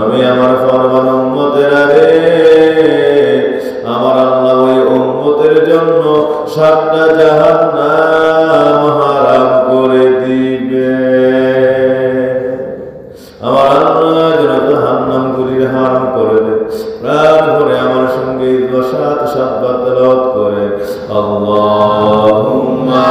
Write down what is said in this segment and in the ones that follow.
আমি আমার ফরমান উম্মতেরা রে, আমার আল্লাহ ওই উম্মতের জন্য 7টা জাহান্নাম হারাম করে দিবে। আমার আল্লাহ যেন জাহান্নামগুলির হারাম করে দেয়। প্রাণ ভরে আমার সঙ্গে 7বার তেলাওয়াত করে আল্লাহুম্মা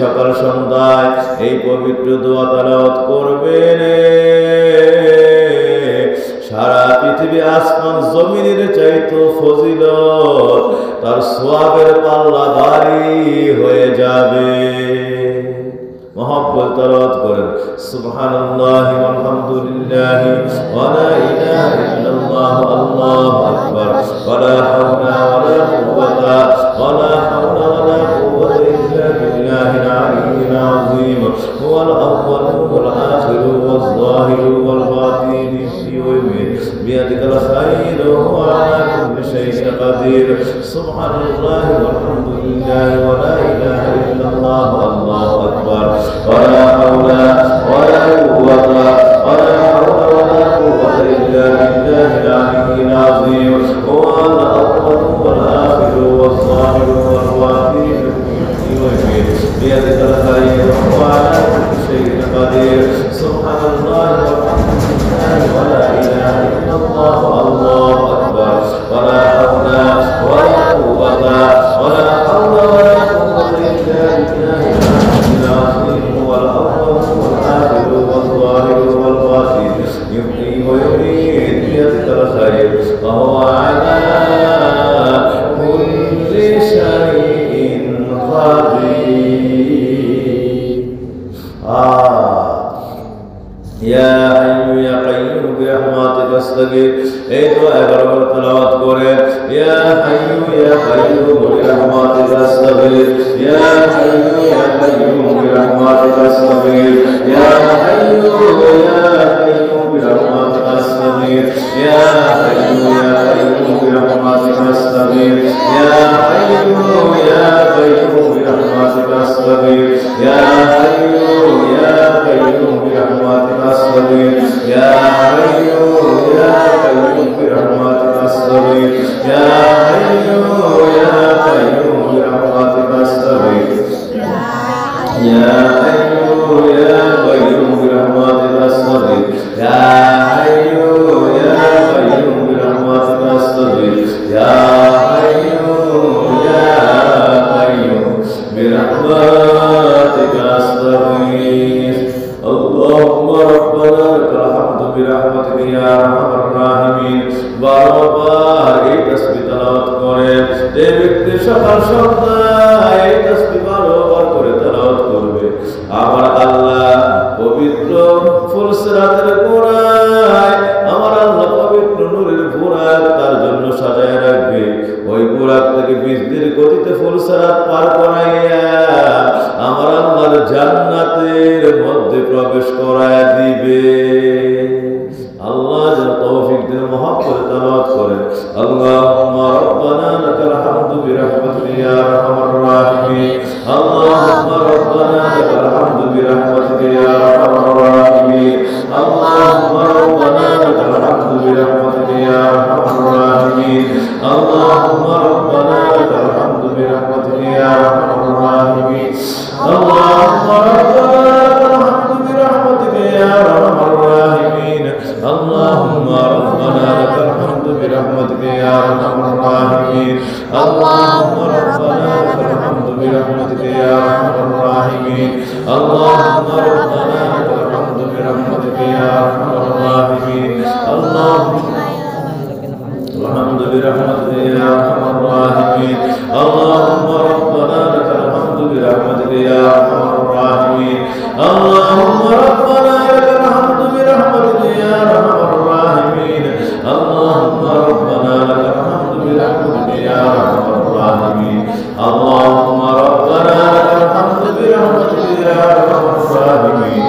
সকাল সন্ধ্যায় এই পবিত্র দোয়া তেলাওয়াত করবে রে সারা পৃথিবী আসমান জমিনের চাইতো ফজিলত তার সওয়াবের পাল্লা ভারী হয়ে যাবে। মোহাব্বত তেলাওয়াত করেন সুবহানাল্লাহি ওয়ালহামদুলিল্লাহি ওয়া লা ইলাহা ইল্লাল্লাহ আল্লাহু আকবার ওয়া লা হাওলা ওয়া লা কুওয়াতা ইল্লা বিল্লাহিল আলিয়্যিল আযীম হুয়াল আউওয়ালু ওয়াল আখিরু ওয়াজ যাহিরু ওয়াল বাতিনু বিয়াদিকাল খায়রু ওয়া আলা কুল্লি শাইইন কাদির সুবহানাল্লাহি ওয়ালহামদুলিল্লাহি ওয়া লা ইলাহা ইল্লাল্লাহ আল্লাহু আকবার ولا حول ولا قوة إلا بالله العلي العظيم هو الأول والآخر والظاهر والباطن بيدك الخير وعلى كل شيء قدير سبحان الله والحمد لله ولا إله إلا الله الله أكبر ولا حول ولا قوة ولا حول ولا قوة إلا بالله العظيم والأول والآخر والظاهر والباطن يحيي ويميت بيدك الخير وهو على كل شيء قدير يا حي يا قيوم برحمتك استغيث এই তো 11 বার তেলাওয়াত করে يا حي يا قيوم برحمتك استغيث يا حي يا قيوم برحمتك استغيث يا حي يا قيوم برحمتك استغيث يا حي يا قيوم برحمتك استغيث يا حي يا قيوم برحمتك استغيث يا حي يا قيوم برحمتك استغيث يا حي يا قيوم برحمتك استغيث يا حي يا قيوم برحمتك استغيث يا حي يا قيوم برحمتك استغيث يا حي يا قيوم برحمتك استغيث يا حي يا قيوم برحمتك استغيث اللهم ربنا لك الحمد برحمتك يا ارحم الراحمين বারবার এই তাসবিহ তেলাওয়াত করে যে ব্যক্তি সকাল সন্ধ্যা এই তাসবিহ বারবার করে তেলাওয়াত করবে আমার আল্লাহ পবিত্র ফুলসিরাতের গোড়ায় আমার আল্লাহ পবিত্র নূরের বুরাক তার জন্য সাজায় রাখবে ওই বুরাক থেকে বিজলির গতিতে ফুলসিরাত পার করাইয়া আমার আল্লাহর জান্নাতের মধ্যে প্রবেশ করায় দিবে। আল্লাহ যেন তৌফিক দেন মহব্বত তেলাওয়াত করেন আল্লাহুম্মা রাব্বানা লাকাল হামদু বিরহমাতিকা ইয়া আরহামার রাহিমিন আল্লাহুম্মা রাব্বানা লাকাল হামদু বিরহমাতিকা ইয়া আরহামার রাহিমিন আল্লাহুম্মা রাব্বানা লাকাল হামদু বিরহমাতিকা ইয়া আরহামার রাহিমিন আল্লাহুম্মা রাব্বানা লাকাল হামদু বিরহমাতিকা ইয়া আরহামার রাহিমিন আল্লাহুম্মা রাব্বানা লাকাল হামদু বিরহমাতিকা ইয়া আরহামার রাহিমিন اللهم ربنا لك الحمد برحمتك يا ارحم الراحمين اللهم ربنا لك الحمد برحمتك يا ارحم الراحمين اللهم ربنا لك الحمد برحمتك يا ارحم الراحمين اللهم الحمد برحمتك يا ارحم الراحمين اللهم ربنا لك الحمد برحمتك يا ارحم الراحمين اللهم ربنا لك الحمد برحمتك يا ارحم الراحمين اللهم ربنا لك الحمد برحمتك يا ارحم الراحمين اللهم ربنا لك الحمد برحمتك يا ارحم الراحمين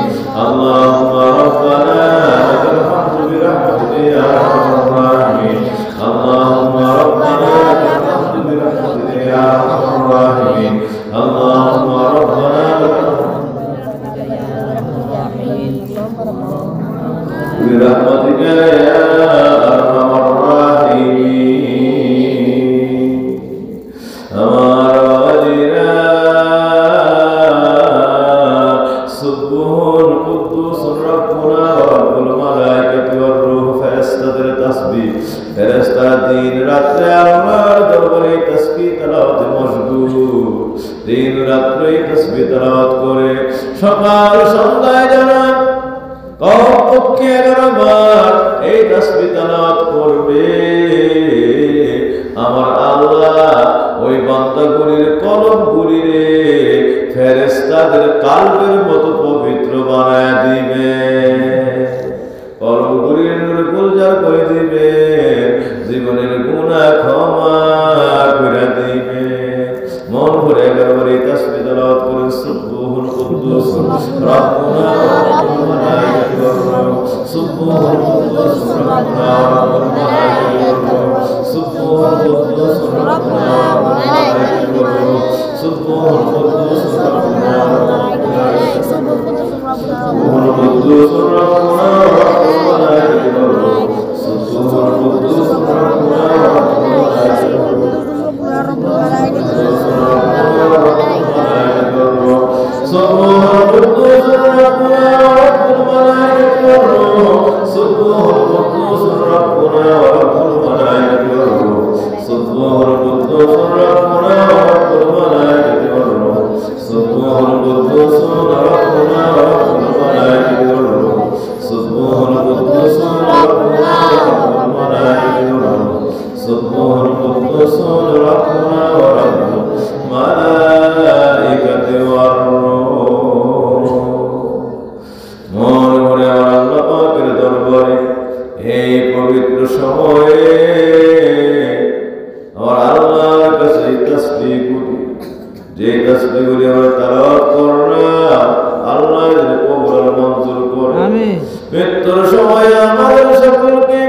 اللهم ربنا لك الحمد برحمتك يا ارحم الراحمين اللهم ربنا لك الحمد برحمتك يا ارحم الراحمين اللهم ربنا لك برحمتك يا ارحم الراحمين আমার ওয়ালিরা সুবহান কুদ্দুস রব্বুনা রব্বুল মালাইকাতি ওয়ার রূহ ফেরেশতাদের তাসবিহ ফেরেশতা দিন রাতে আল্লাহর দরবারে তাসবিহ তেলাওয়াতে মশগুল দিন রাতে তাসবিহ তেলাওয়াত করে সকাল সন্ধ্যায় জানান কমপক্ষে 11 বার এই তাসবিহ তেলাওয়াত করবে, আমার আল্লাহ ওই বান্দাগুলির কলবগুলিরে ফেরেশতাদের কালবের মতো পবিত্র বানায় দিবে, কলবগুলির নূরে গুলজার করে দিবে, জীবনের গুনাহ ক্ষমা করে দিবে। মন ভরে 11 বার এই তাসবিহ তেলাওয়াত করুন। সুবহুল কুদ্দুস রাব্বুনা ওয়াল মালায়েকাতু ওয়ার রূহ, সুবহুল কুদ্দুস রাব্বুনা ওয়াল মালায়েকাতু ওয়ার রূহ, সুবহুল কুদ্দুস রাব্বুনা ওয়াল মালায়েকাতু ওয়ার রূহ, সুবহুল কুদ্দুস রাব্বুনা ওয়াল মালায়েকাতু সুবহুল কুদ্দুস রাব্বুনা ওয়াল মালায়েকাতু ওয়ার রূহ, সুবহুল কুদ্দুস রাব্বুনা ওয়াল মালায়েকাতু ওয়ার রূহ, মৃত্যুর সময় আমাদের সকলকে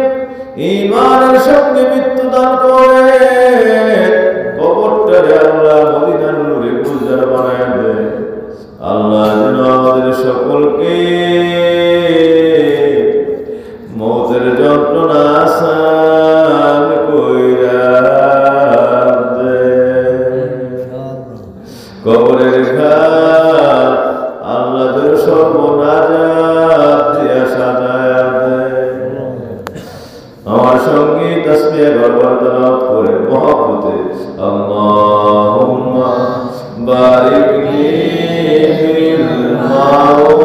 ঈমানের সঙ্গে মৃত্যু দান করে, কবরটারে আল্লাহ মদিনার নূরে গুলজার বানায় দেয়। আল্লাহ যেন আমাদের সকলকে মৌতের যন্ত্রণা আসান কইরা দেয়, কবরের ঘাট আল্লাহ যেন সর্বনাজাত দিয়া সাজায়া দেয়। আমার সঙ্গে তাসবিহ বারবার তেলাওয়াত করে মহব্বতে আল্লাহুম্মা বারিক লি ফিল মাউত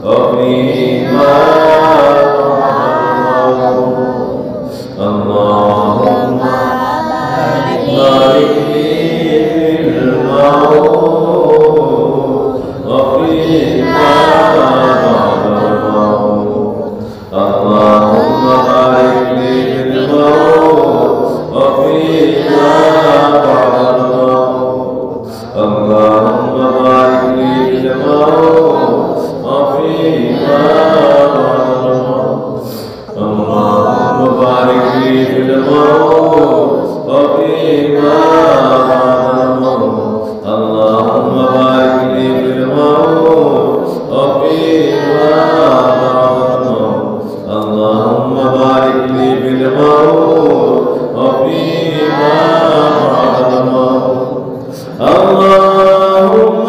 ওয়া ফীমা আল্লাহুম্মা বারিক লি ফিল মাউত ওয়া ফীমা اللهم بارك لي في الموت وفيما بعد الموت، اللهم بارك لي في الموت وفيما بعد الموت، اللهم بارك لي في الموت وفيما بعد الموت، اللهم بارك لي في الموت وفيما اللهم بارك لي في الموت وفيما بعد الموت، اللهم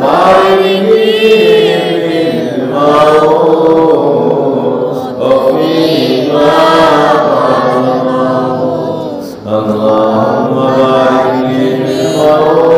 بارك لي في الموت وفيما بعد الموت، اللهم بارك لي في الموت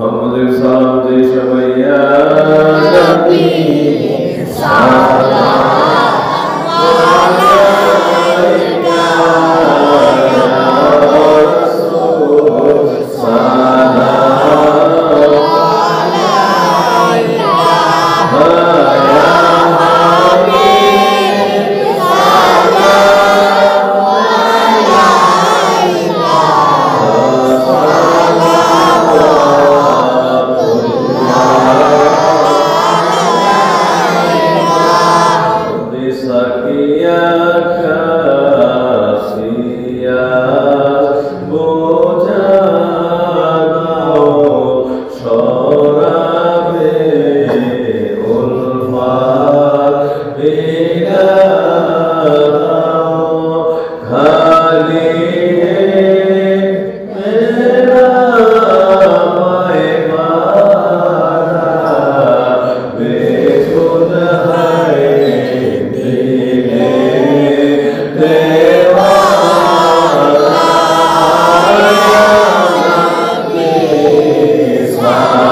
আমাদের সালাম দিয়ে সবাই ইয়া নবী সালাম আলাইকা ইয়া রাসূল সালাম আলাইকা ইয়া হাবিব সালাম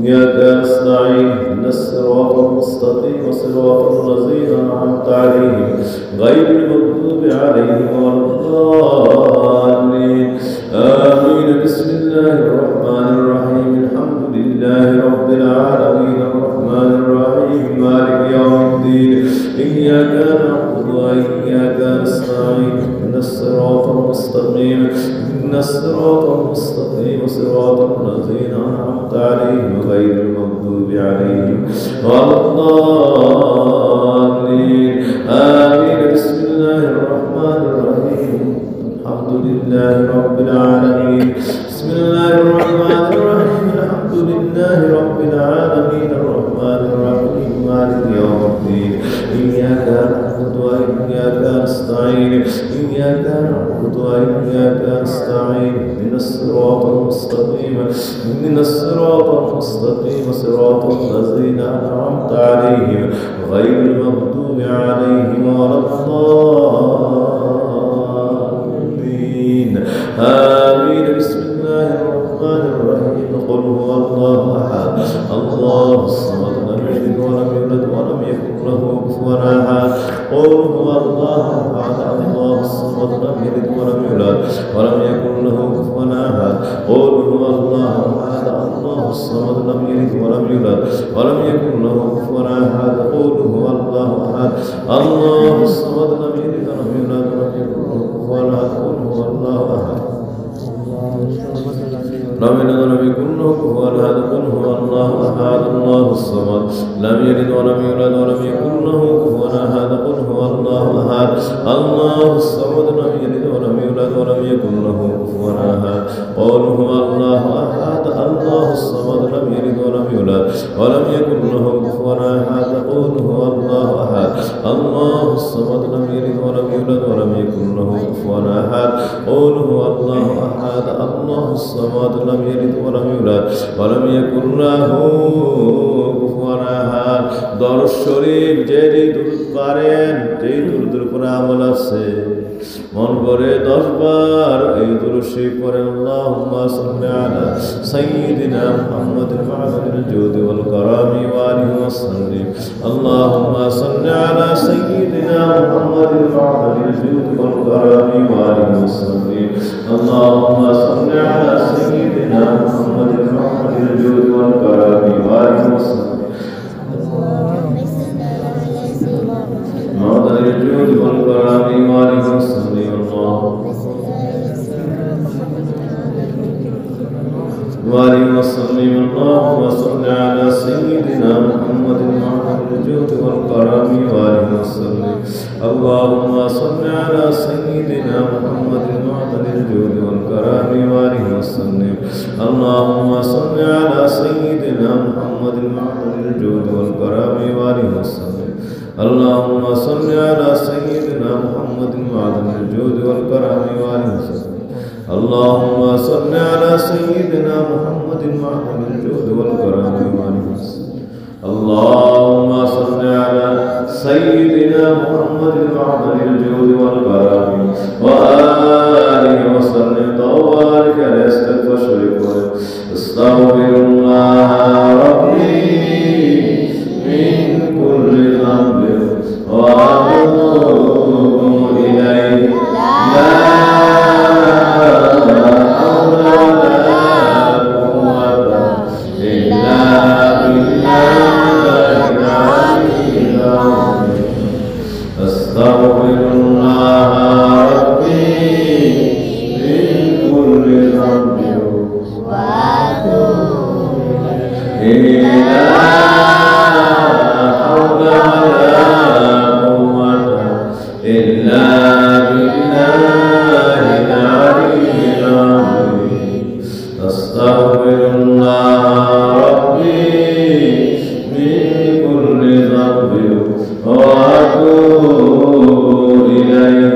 إياك نستعين اهدنا الصراط المستقيم صراط الذين أنعمت عليهم غير المغضوب عليهم ولا الضالين آمين بسم الله الرحمن الرحيم الحمد لله رب العالمين الرحمن الرحيم مالك يوم الدين إياك نعبد وإياك نستعين اهدنا الصراط المستقيم صراط الذين أنعمت عليهم غير المغضوب عليهم ولا الضالين آمين بسم الله الرحمن الرحيم الحمد لله رب العالمين بسم الله الرحمن الرحيم الحمد لله رب العالمين الرحمن الرحيم مالك يوم الدين إياك نعبد وإياك نستعين إياك نعبد وإياك نستعين اهدنا الصراط المستقيم صراط الذين أنعمت عليهم غير المغضوب عليهم ولا الضالين آمين بسم الله الرحمن الرحيم قل هو الله أحد الله الصمد لم يلد ولم يولد ولم يكن له كفوا أحد قل هو الله أحد الله الصمد لم يلد ولم يولد ولم يكن له كفوا أحد قل هو الله أحد الله الصمد لم يلد ولم يولد ولم يكن له كفوا أحد قل هو الله الصمد لم يلد ولم يولد ولم يكن له كفوا أحد قل هو الله أحد لم يلد ولم يكن له كفوا أحد قل هو الله أحد الله الصمد لم يلد ولم يولد ولم يكن له كفوا أحد قل هو الله أحد الله الصمد لم يلد ولم يولد ولم يكن له كفوا أحد قل هو الله أحد الله الصمد لم يلد ولم يولد ولم يكن له كفوا أحد قل هو الله أحد الله الصمد لم يلد ولم يولد ولم يكن له كفوا أحد قل هو الله أحد الله الصمد لم يلد ولم يولد ولم يكن له كفوا أحد দরুদ শরীফ যেই দুরূদ পারেন যেই দুরূদের উপরে আমল আছে মন করে 10 বার এই দুরূদ শরীফ পড়েন আল্লাহুম্মা সাল্লি আলা সাইয়্যিদিনা মুহাম্মাদিন মা'আদিল জুদি ওয়াল কারামি ওয়া আলিহি ওয়া সাল্লিম আল্লাহুম্মা সাল্লি আলা সাইয়্যিদিনা মুহাম্মাদিন মা'আদিল জুদি ওয়াল কারামি ওয়া আলিহি ওয়া সাল্লিম আল্লাহুম্মা সাল্লি আলা সাইয়্যিদিনা মুহাম্মাদিন মা'আদিল জুদি ওয়াল কারামি ওয়া আলিহি ওয়া সাল্লিম معدن الجود والكرم وآله وصحبه الله وآله وصحبه اللهم صل على سيدنا محمد معدن الجود والكرم وآله وصحبه اللهم صل على سيدنا محمد معدن الجود والكرم وآله وصحبه اللهم صل على سيدنا محمد معدن الجود والكرم وآله وصحبه اللهم صل على سيدنا محمد معدن الجود والكرم وآله وصحبه اللهم صل على سيدنا محمد معدن الجود والكرم وآله وصحبه اللهم صل على سيدنا محمد معدن الجود والكرم وآله وصحبه وبارك عليه استغفر استغفر الله ربي من كل ذنب وأتوب إليه لا حول ولا قوة إلا بالله العلي العظيم أستغفر الله ربي من كل ذنب وأتوب إليه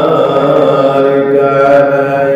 وبارك عليه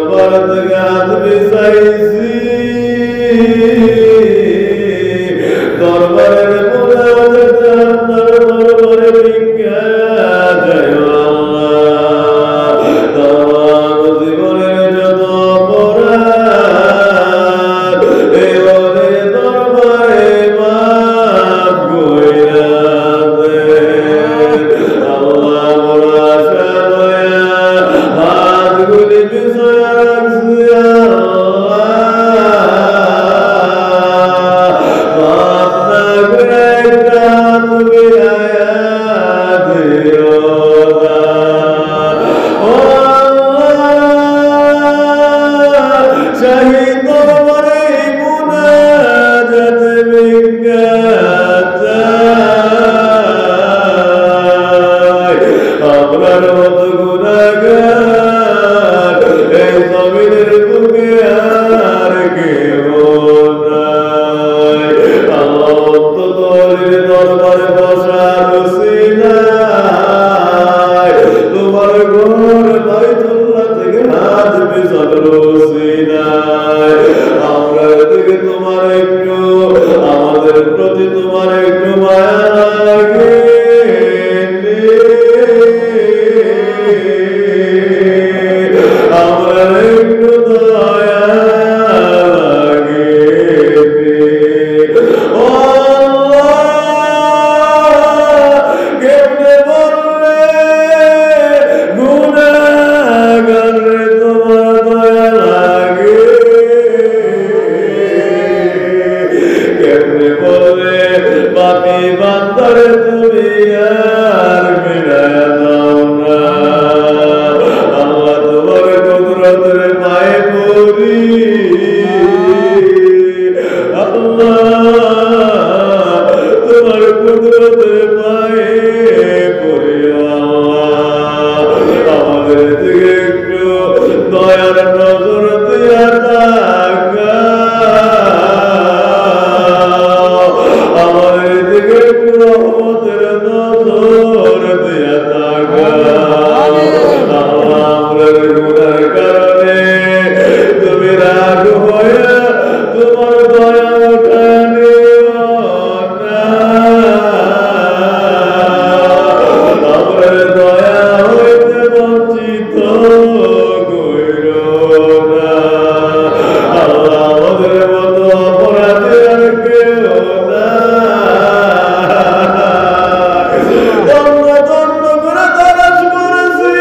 দরবার থেকে হাত বিছাইছি দরবারের মোনাজাতে আপনার দরবারে ভিক্ষা চাই আল্লাহ তামাম জীবনের যত অপরাধ এবারে দরবারে মাফ কইরা দেন আল্লাহ বড় আশা দয়া হাতগুলি বিছায়া রাখছি মাফ না করে একটা তুমি আয়া দিও না ও আল্লাহ শহীদ দরবারে মুনাজাতে ভিক্ষা চাই আপনার মতো গুনাহগার এই জমিনের বুকে আর কেউ নাই আল্লাহ অন্তত দরবারে বসার উসিলায় তোমার ঘর বাইতুল্লাহ থেকে হাত বিছানোর উসিলায় আমরা থেকে তোমার একটু আমাদের প্রতি তোমার একটু মায়া লাগে আমরা একটু দয়া লাগে ও কেমনে বললে গুনাহগার রে তোমার দয়া লাগে কেমনে বললে পাপী বান্দারে তুমি আর মিলায়া দাও না আল্লাহ তোমার কুদরতের পায়ে পড়ি আল্লাহ তোমার কুদরতের পায়ে পড়ি আল্লাহ আমাদের দিকে একটু দয়ার নজর দিয়া তাকাও আমাদের দিকে একটু রহমতের নজর দিয়া তাকাও আমরা গুনার কারণে তুমি রাগ হয়ে তোমার দয়া উঠানি আমরা দয়া হইতে বঞ্চিত কইর না আল্লাহ আমাদের মতো অপরাধী আর কেউ নাই দণ্ড দণ্ড করে তালাশ করেছি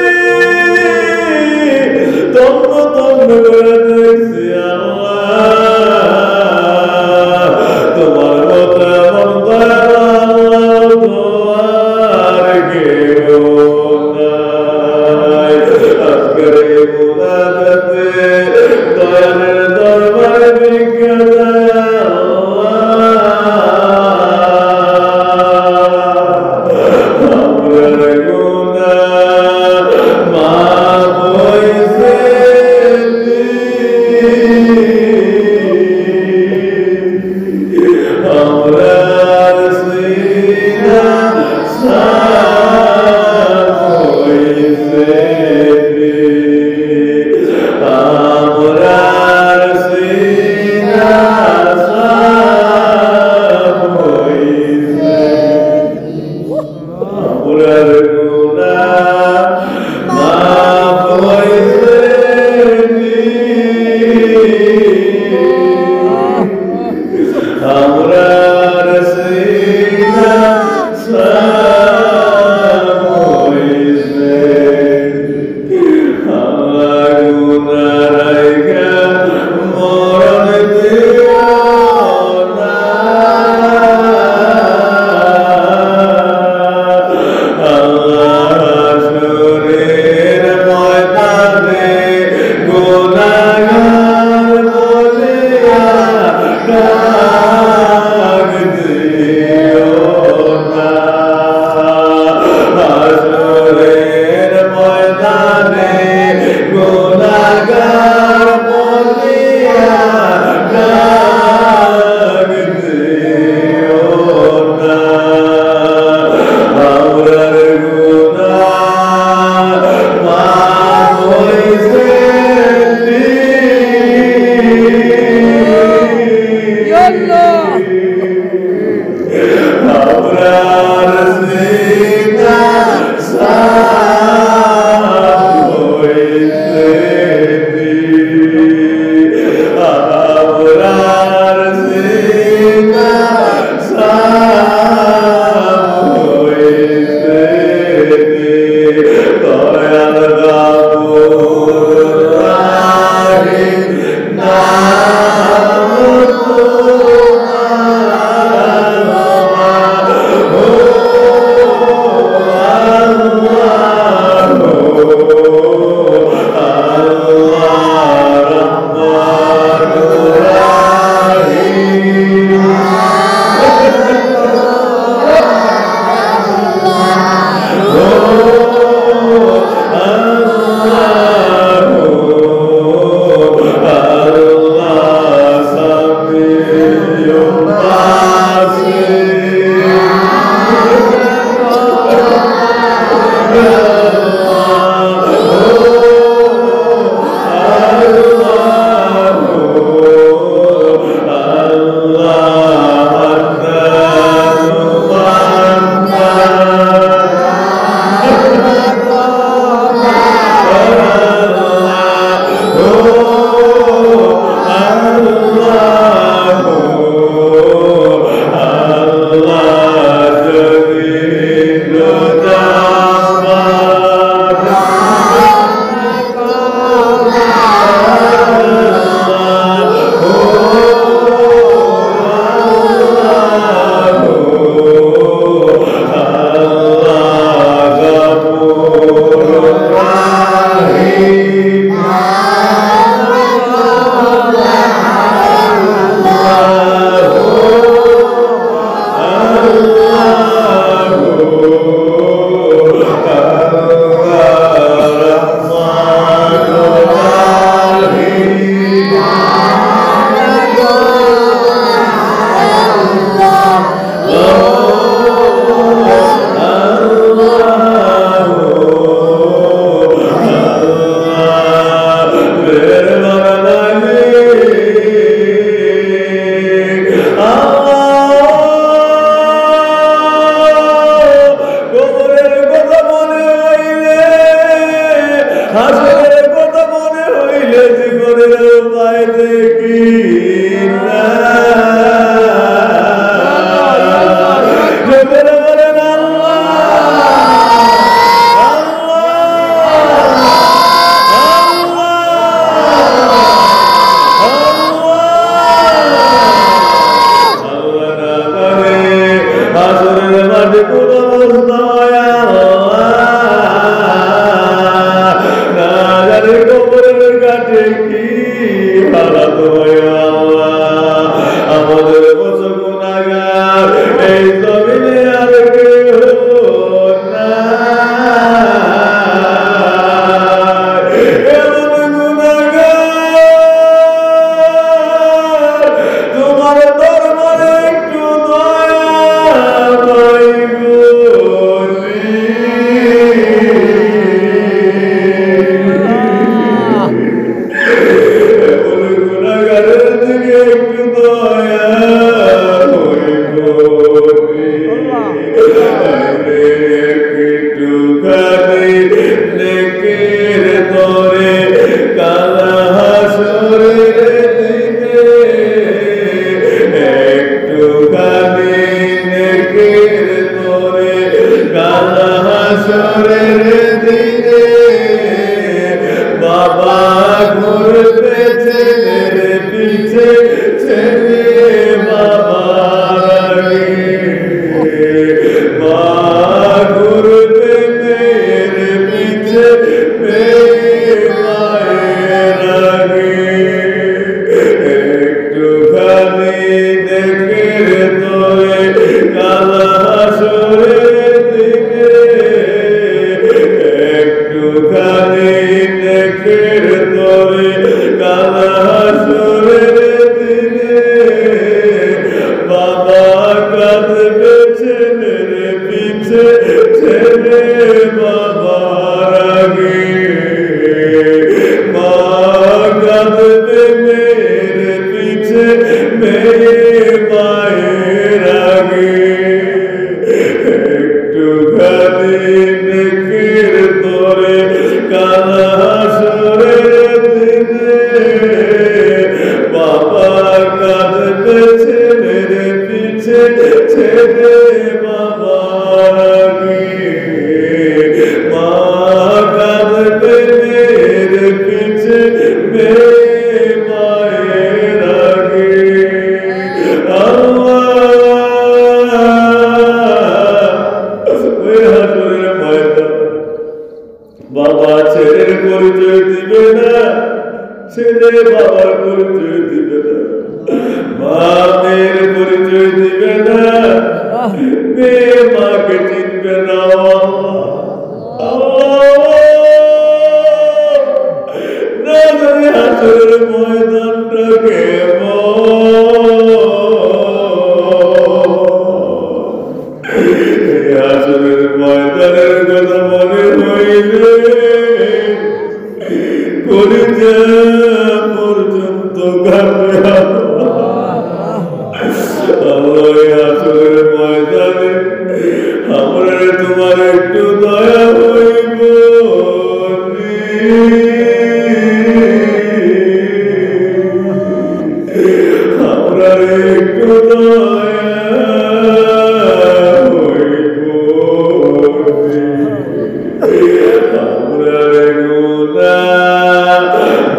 দণ্ড দণ্ড করে দেখছি আল্লাহ তোমার মতো এমন দয়াল আল্লাহ তোমার কেউ নাই আজকের এই মুনাজাতে দয়ালের দরবারে ভিক্ষা চাই আল্লাহ আমরার গুনাহ মাফ হইছে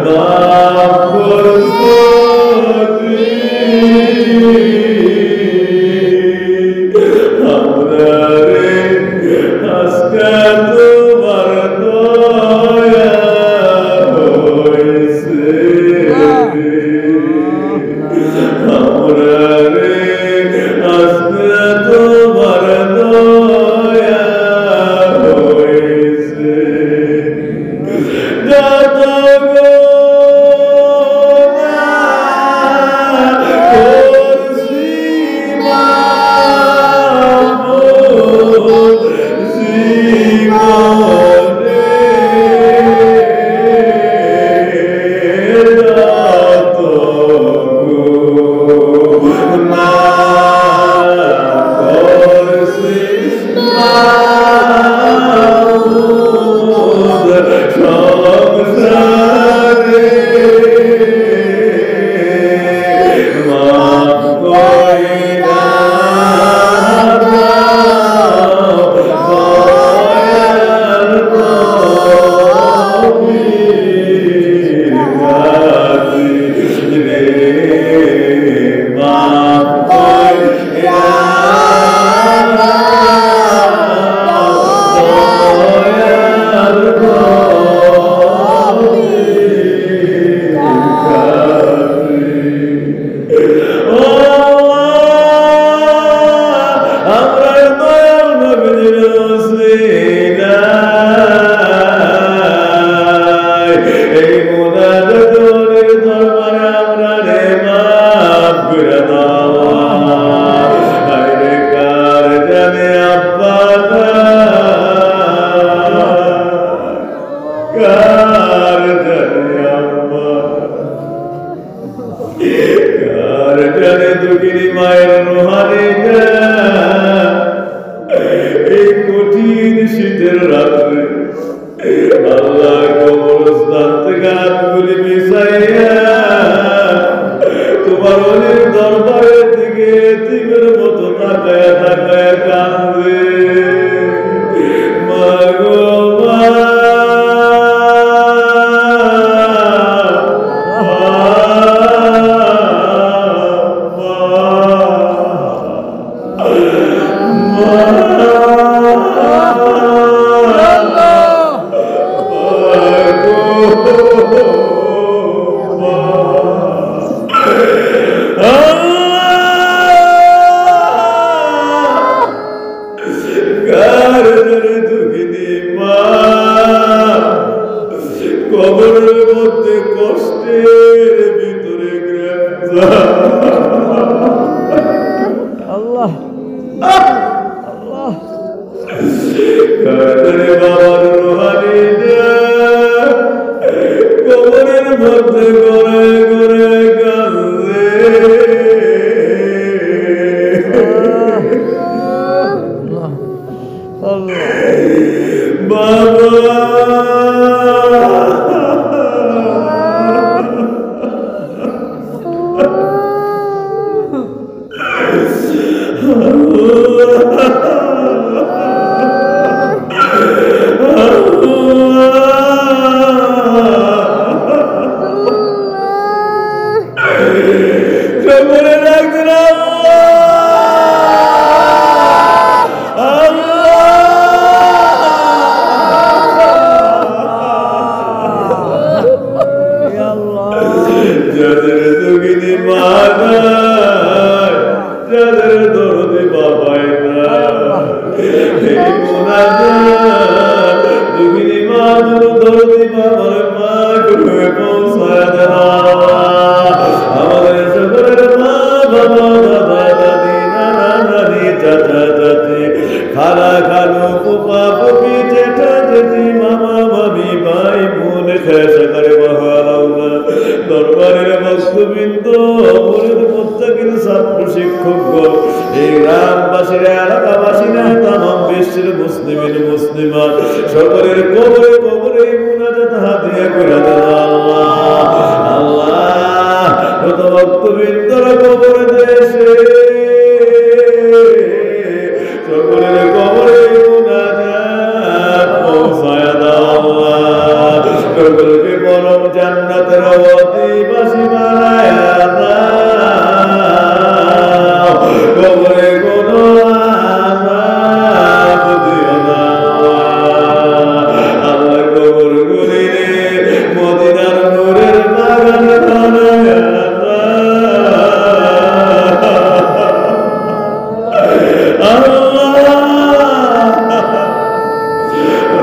মাফ করো জানে দুঃখিনী মায়ের রোহানি এই কঠিন শীতের রাত্রে আল্লাহ কবরস্থান থেকে হাতগুলি মিশাইয়া তোমার অনেক দরবারের দিকে এতিমের মতো তাকায়া তাকায়া কান্দে মা গো মা কবরের মধ্যে কষ্টের ভিতরে আল্লাহ আল্লাহ বাবার রোহানি কবরের মধ্যে গড়ে গড়ে কাঁদে বাবা যাদের দুঃখিনী মা নাই, যাদের দরদি বাবাই দুঃখিনী মা দরদি বাবার মা করে পৌঁছায় দেন আমাদের সকলের মা বাবা দাদা দাদি নানা নানি চাচা চাচি খালা খালু ফুপা ফুপি জেঠা জেঠি মামা মামি ভাই বোন খেসা করে মহারাউনা দরবারের বস্তুবৃন্দ মুরিদ মুত্তাকিন ছাত্র শিক্ষকগণ এই গ্রামবাসীরা এলাকাবাসীরা তামাম বিশ্বের মুসলিমিন মুসলিমাত সকলের কবরে কবরে মুনাজাত হাদিয়া করে দেন আল্লাহ আল্লাহ কত ভক্তবৃন্দরা কবরে দেশে সকলের কবরে মুনাজাত পৌঁছায়া দাও আল্লাহ সকলকে পরম জান্নাতের অধিবাসী বানায়া দাও কবরে কোনো আযাব দিও না আল্লাহ কবর গুলিরে মদিনার নূরের বাগান বানায়া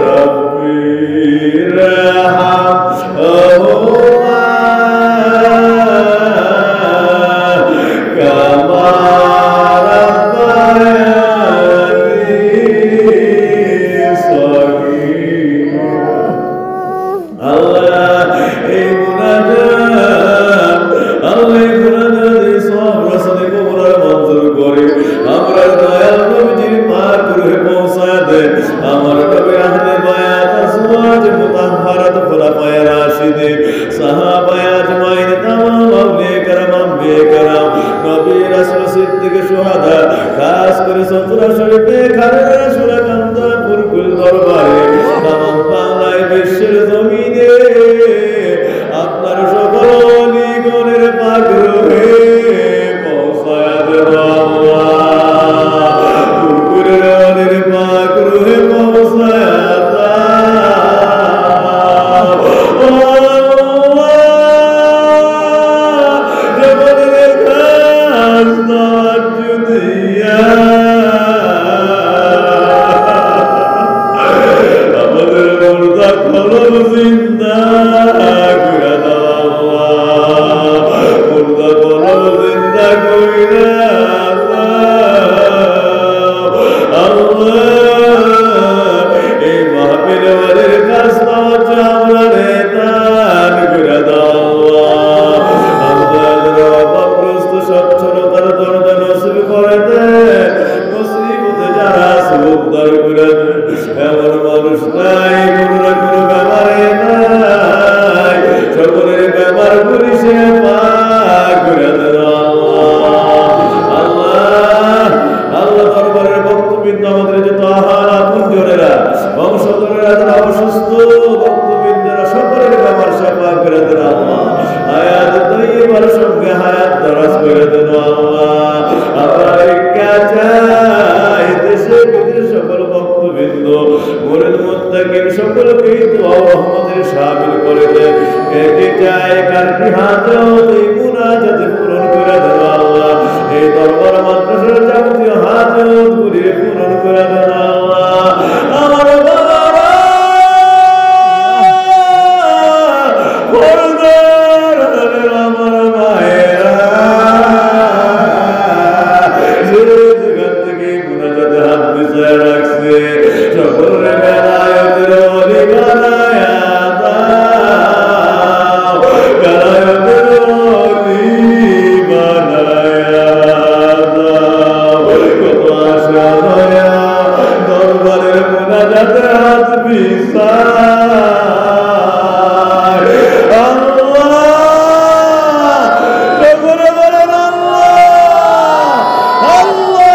رب ارحمهما চারটি হাজত এই মুনাজাতে পূরণ করে দেন আল্লাহ। এই দরবার মাদ্রাসার যাবতীয় হাজত গুলি পূরণ করে দেন আল্লাহ। আমার বাবারা আমার মায়েরা যেখান থেকে মুনাজাতে হাত বিছায় রাখছে সকলের বেলায়েতের ওলি বানায়া দাও, বেলায়েতের ওলি বানায়া দাও। কত আশা নয়া দরবারের মুনাজাতে হাত বিছায় আল্লাহ সকলে বলেন আল্লাহ আল্লাহ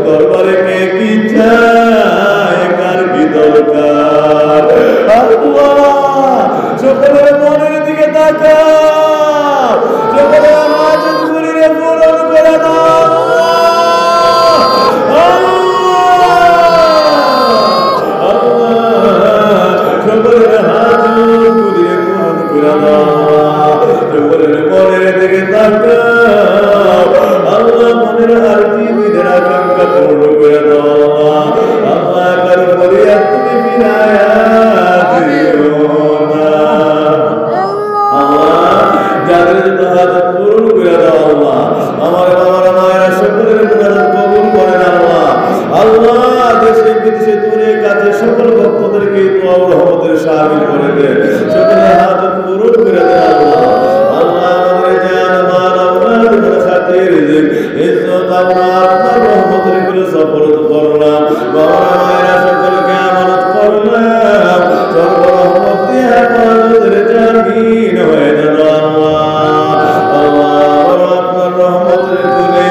দরবারে কে কি চায়, কার কি দরকার আল্লাহ সকলের মনের দিকে তাকাও, সকলের হাজত গুলিরে পূরণ করে দাও সকলের হাজত গুলিরে পূরণ করে দাও, সকলের মনের দিকে তাকাও আল্লাহ। মনের আরতি দিনের আকাঙ্ক্ষা পূর্ণ করে দাও আল্লাহ। কারো ফরিয়াদ তুমি ফিরায়া দিও না আল্লাহ। যাদের হাজত পূরণ করে দাও আল্লাহ। আমার বাবার মায়েরা সকলের মুনাজাত কবুল করেন আল্লাহ। আল্লাহ দেশে বিদেশে দূরে কাছে সকল ভক্তদেরকে দোয়া ও রহমতের শামিল করে দেন, সকলের হাজত পূরণ করে দেন আল্লাহ। আল্লাহ আমাদের জান মাল আওলাদের খাতির রিজিক ইজ্জত আমরা আপনার রহমতের করে সফল করলাম। বাবা মায়েরা সকলকে আমানত করলাম, সর্ব রহমত দিয়ে হেফাজতের জামিন হয়ে যেন আল্লাহ। আল্লাহ আপনার রহমতের করে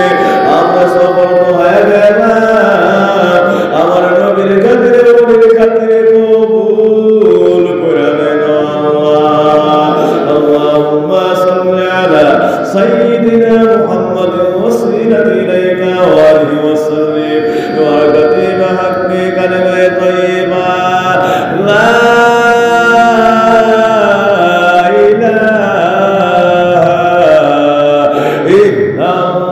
আমরা সফল হয়ে গেলাম। আমার নবীর খাতিরে ওলির খাতিরে কবুল করে দেন আল্লাহ। আল্লাহুম্মা সাল্লি আলা সাইয়্যিদিনা মুহাম্মাদিন ওয়াসিলাতি ইলাইকা ওয়া আলিহি ওয়াসাল্লিম ওয়া কাতিবা হাক্কি কালিমায়ে তাইয়্যিবা লা ইলাহা ইল্লাল্লাহ।